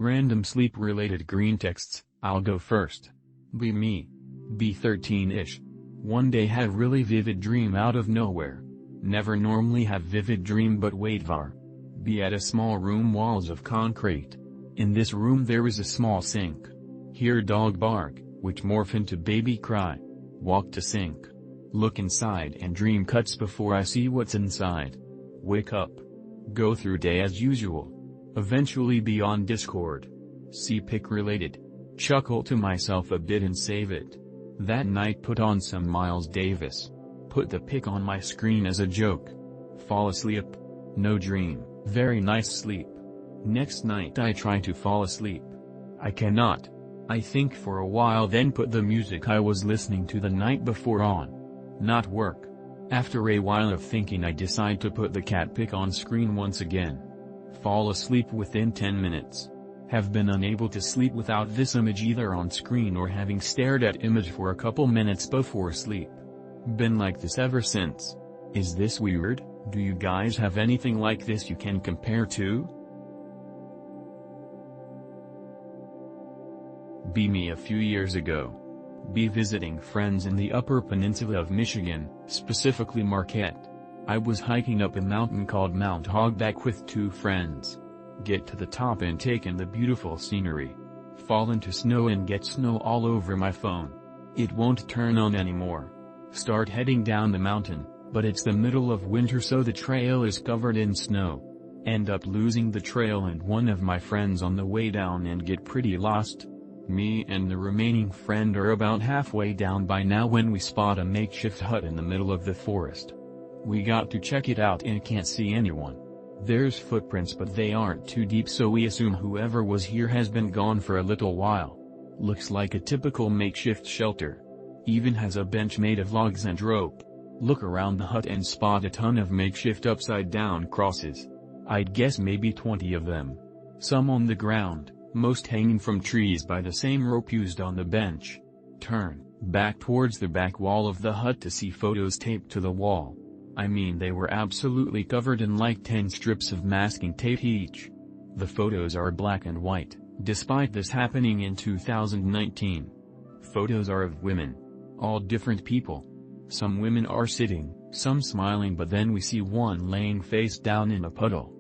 Random sleep-related green texts. I'll go first. Be me. Be 13-ish. One day had really vivid dream out of nowhere. Never normally have vivid dream but wait var. Be at a small room, walls of concrete. In this room there is a small sink. Hear dog bark, which morph into baby cry. Walk to sink. Look inside and dream cuts before I see what's inside. Wake up. Go through day as usual. Eventually be on Discord. See pic related. Chuckle to myself a bit and save it. That night put on some Miles Davis. Put the pic on my screen as a joke. Fall asleep. No dream, very nice sleep. Next night I try to fall asleep. I cannot. I think for a while, then put the music I was listening to the night before on. Not work. After a while of thinking I decide to put the cat pic on screen once again. Fall asleep within 10 minutes. Have been unable to sleep without this image either on screen or having stared at image for a couple minutes before sleep. Been like this ever since. Is this weird? Do you guys have anything like this you can compare to? Be me a few years ago. Be visiting friends in the Upper Peninsula of Michigan, specifically Marquette. I was hiking up a mountain called Mount Hogback with 2 friends. Get to the top and take in the beautiful scenery. Fall into snow and get snow all over my phone. It won't turn on anymore. Start heading down the mountain, but it's the middle of winter so the trail is covered in snow. End up losing the trail and one of my friends on the way down and get pretty lost. Me and the remaining friend are about halfway down by now when we spot a makeshift hut in the middle of the forest. We got to check it out and can't see anyone. There's footprints but they aren't too deep so we assume whoever was here has been gone for a little while. Looks like a typical makeshift shelter. Even has a bench made of logs and rope. Look around the hut and spot a ton of makeshift upside down crosses. I'd guess maybe 20 of them. Some on the ground, most hanging from trees by the same rope used on the bench. Turn back towards the back wall of the hut to see photos taped to the wall. I mean they were absolutely covered in like 10 strips of masking tape each. The photos are black and white, despite this happening in 2019. Photos are of women. All different people. Some women are sitting, some smiling but then we see one laying face down in a puddle.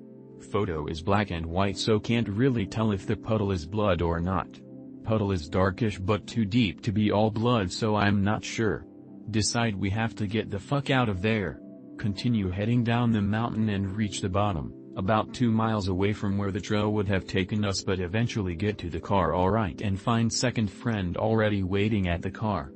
Photo is black and white so can't really tell if the puddle is blood or not. Puddle is darkish but too deep to be all blood so I'm not sure. Decide we have to get the fuck out of there. Continue heading down the mountain and reach the bottom, about 2 miles away from where the trail would have taken us but eventually get to the car alright and find second friend already waiting at the car.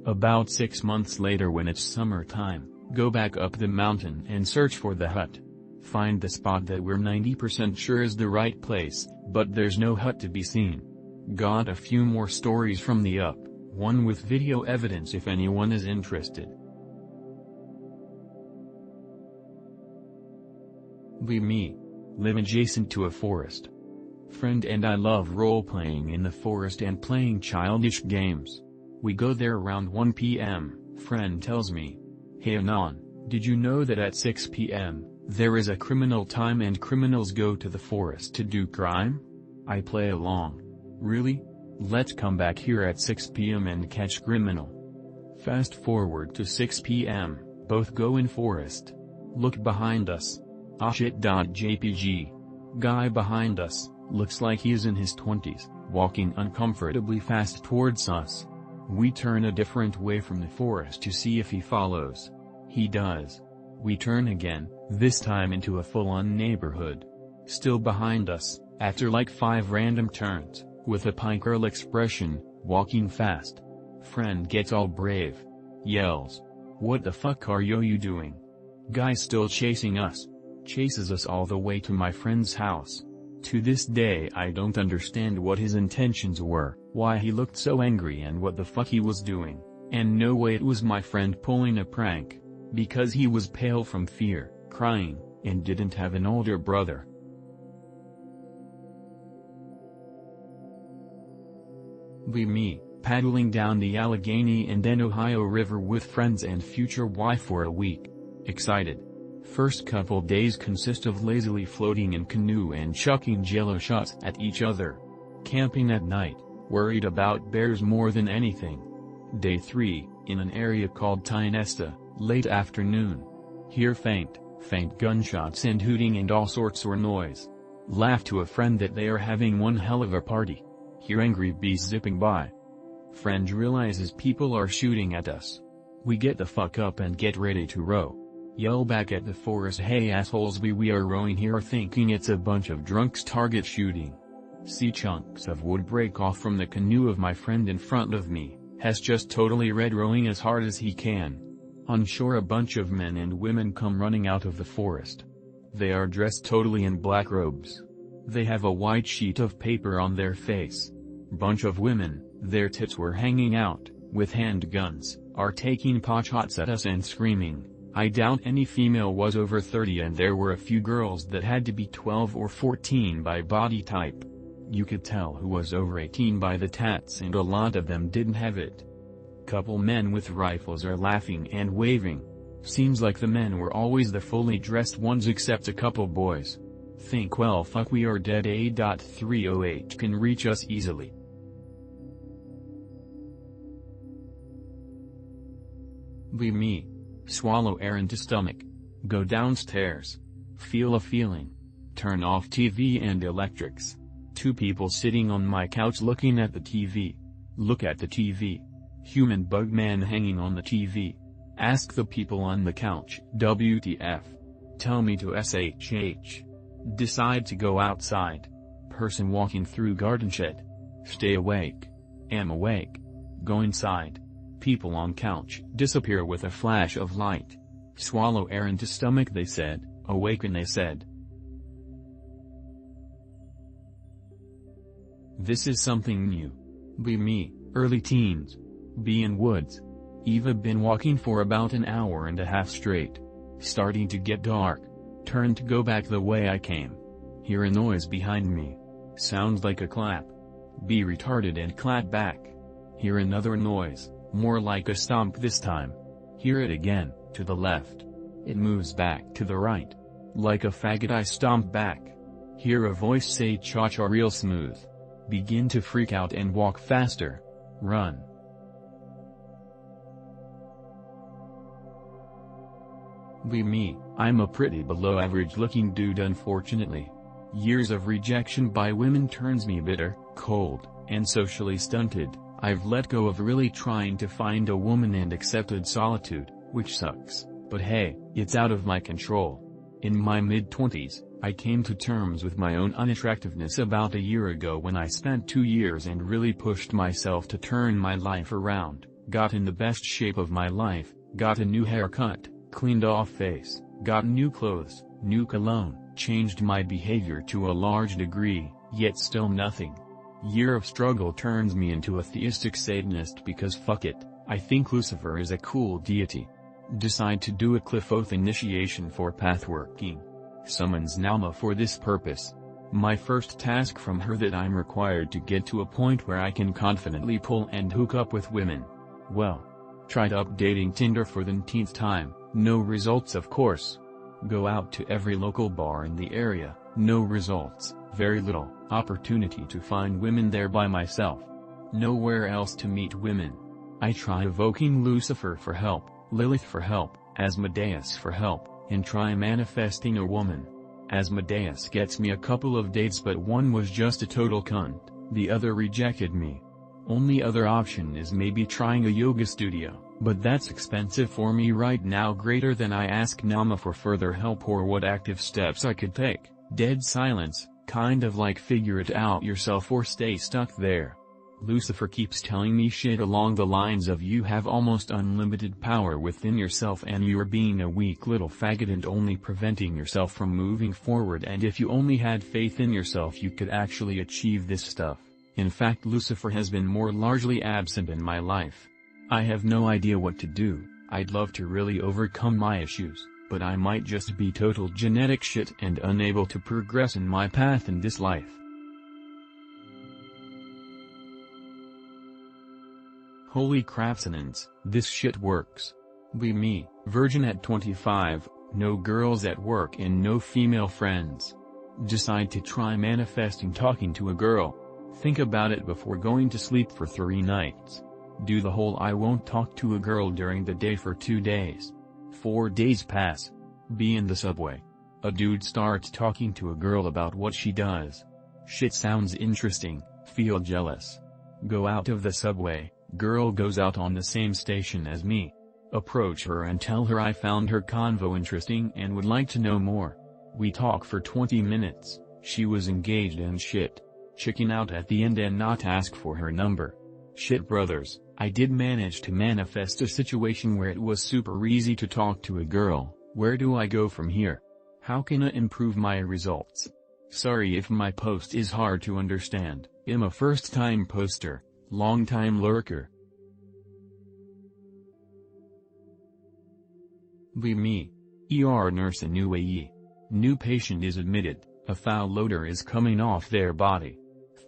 About 6 months later when it's summertime, go back up the mountain and search for the hut. Find the spot that we're 90% sure is the right place, but there's no hut to be seen. Got a few more stories from the up, one with video evidence if anyone is interested. Be me. Live adjacent to a forest. Friend and I love role-playing in the forest and playing childish games. We go there around 1 p.m, friend tells me. Hey Anon, did you know that at 6 p.m, there is a criminal time and criminals go to the forest to do crime? I play along. Really? Let's come back here at 6 p.m. and catch criminal. Fast forward to 6 p.m, both go in forest. Look behind us. Ah shit.jpg. Guy behind us, looks like he's in his 20s, walking uncomfortably fast towards us. We turn a different way from the forest to see if he follows. He does. We turn again, this time into a full-on neighborhood. Still behind us, after like 5 random turns, with a pine curl expression, walking fast. Friend gets all brave. Yells. What the fuck are you doing? Guy still chasing us. Chases us all the way to my friend's house. To this day I don't understand what his intentions were, why he looked so angry and what the fuck he was doing, and no way it was my friend pulling a prank, because he was pale from fear, crying, and didn't have an older brother. Be me, paddling down the Allegheny and then Ohio River with friends and future wife for a week. Excited. First couple days consist of lazily floating in canoe and chucking jello shots at each other. Camping at night, worried about bears more than anything. Day 3, in an area called Tinesta, late afternoon. Hear faint gunshots and hooting and all sorts of noise. Laugh to a friend that they are having one hell of a party. Hear angry bees zipping by. Friend realizes people are shooting at us. We get the fuck up and get ready to row. Yell back at the forest, hey assholes, we are rowing here, thinking it's a bunch of drunks target shooting. See chunks of wood break off from the canoe of my friend in front of me, has just totally red, rowing as hard as he can. On shore a bunch of men and women come running out of the forest. They are dressed totally in black robes. They have a white sheet of paper on their face. Bunch of women, their tits were hanging out, with handguns, are taking potshots at us and screaming. I doubt any female was over 30, and there were a few girls that had to be 12 or 14 by body type. You could tell who was over 18 by the tats, and a lot of them didn't have it. Couple men with rifles are laughing and waving. Seems like the men were always the fully dressed ones except a couple boys. Think, well fuck, we are dead. A.308 can reach us easily. Be me. Swallow air into stomach. Go downstairs. Feel a feeling. Turn off TV and electrics. 2 people sitting on my couch looking at the TV. Look at the TV. Human bug man hanging on the TV. Ask the people on the couch, WTF. Tell me to SHH. Decide to go outside. Person walking through garden shed. Stay awake. Am awake. Go inside. People on couch disappear with a flash of light. Swallow air into stomach, they said. Awaken, they said. This is something new. Be me, early teens. Be in woods. Eva been walking for about an hour and a half straight. Starting to get dark. Turn to go back the way I came. Hear a noise behind me. Sounds like a clap. Be retarded and clap back. Hear another noise, more like a stomp this time. Hear it again, to the left. It moves back to the right. Like a faggot I stomp back. Hear a voice say cha-cha real smooth. Begin to freak out and walk faster. Run. Be me, I'm a pretty below average looking dude, unfortunately. Years of rejection by women turns me bitter, cold, and socially stunted. I've let go of really trying to find a woman and accepted solitude, which sucks, but hey, it's out of my control. In my mid-20s, I came to terms with my own unattractiveness about a year ago when I spent 2 years and really pushed myself to turn my life around, got in the best shape of my life, got a new haircut, cleaned off face, got new clothes, new cologne, changed my behavior to a large degree, yet still nothing. Year of struggle turns me into a theistic Satanist because fuck it, I think Lucifer is a cool deity. Decide to do a cliff oath initiation for pathworking. Summons Nauma for this purpose. My first task from her that I'm required to get to a point where I can confidently pull and hook up with women. Well, tried updating Tinder for the 10th time, no results of course. Go out to every local bar in the area, no results, very little opportunity to find women there by myself. Nowhere else to meet women. I try evoking Lucifer for help, Lilith for help, Asmodeus for help, and try manifesting a woman. Asmodeus gets me a couple of dates, but one was just a total cunt, the other rejected me. Only other option is maybe trying a yoga studio, but that's expensive for me right now. Greater than I ask Nama for further help or what active steps I could take. Dead silence, kind of like figure it out yourself or stay stuck there. Lucifer keeps telling me shit along the lines of you have almost unlimited power within yourself and you're being a weak little faggot and only preventing yourself from moving forward, and if you only had faith in yourself you could actually achieve this stuff. In fact, Lucifer has been more largely absent in my life. I have no idea what to do. I'd love to really overcome my issues, but I might just be total genetic shit and unable to progress in my path in this life. Holy crapsonance, this shit works. Be me, virgin at 25, No girls at work and no female friends. Decide to try manifesting talking to a girl. Think about it before going to sleep for 3 nights. Do the whole I won't talk to a girl during the day for 2 days. 4 days pass. Be in the subway. A dude starts talking to a girl about what she does. Shit sounds interesting, feel jealous. Go out of the subway, girl goes out on the same station as me. Approach her and tell her I found her convo interesting and would like to know more. We talk for 20 minutes, she was engaged and shit. Chicken out at the end and not ask for her number. Shit brothers, I did manage to manifest a situation where it was super easy to talk to a girl. Where do I go from here? How can I improve my results? Sorry if my post is hard to understand, I'm a first-time poster, long-time lurker. Be me. ER nurse in UAE. New patient is admitted, a foul odor is coming off their body.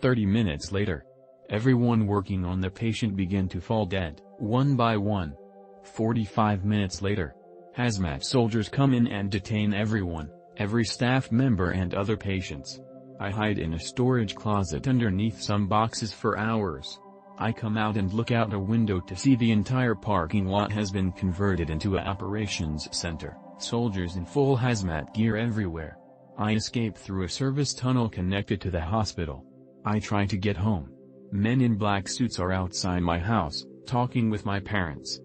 30 minutes later. Everyone working on the patient begin to fall dead, one by one. 45 minutes later. Hazmat soldiers come in and detain everyone, every staff member and other patients. I hide in a storage closet underneath some boxes for hours. I come out and look out a window to see the entire parking lot has been converted into an operations center, soldiers in full hazmat gear everywhere. I escape through a service tunnel connected to the hospital. I try to get home. Men in black suits are outside my house, talking with my parents.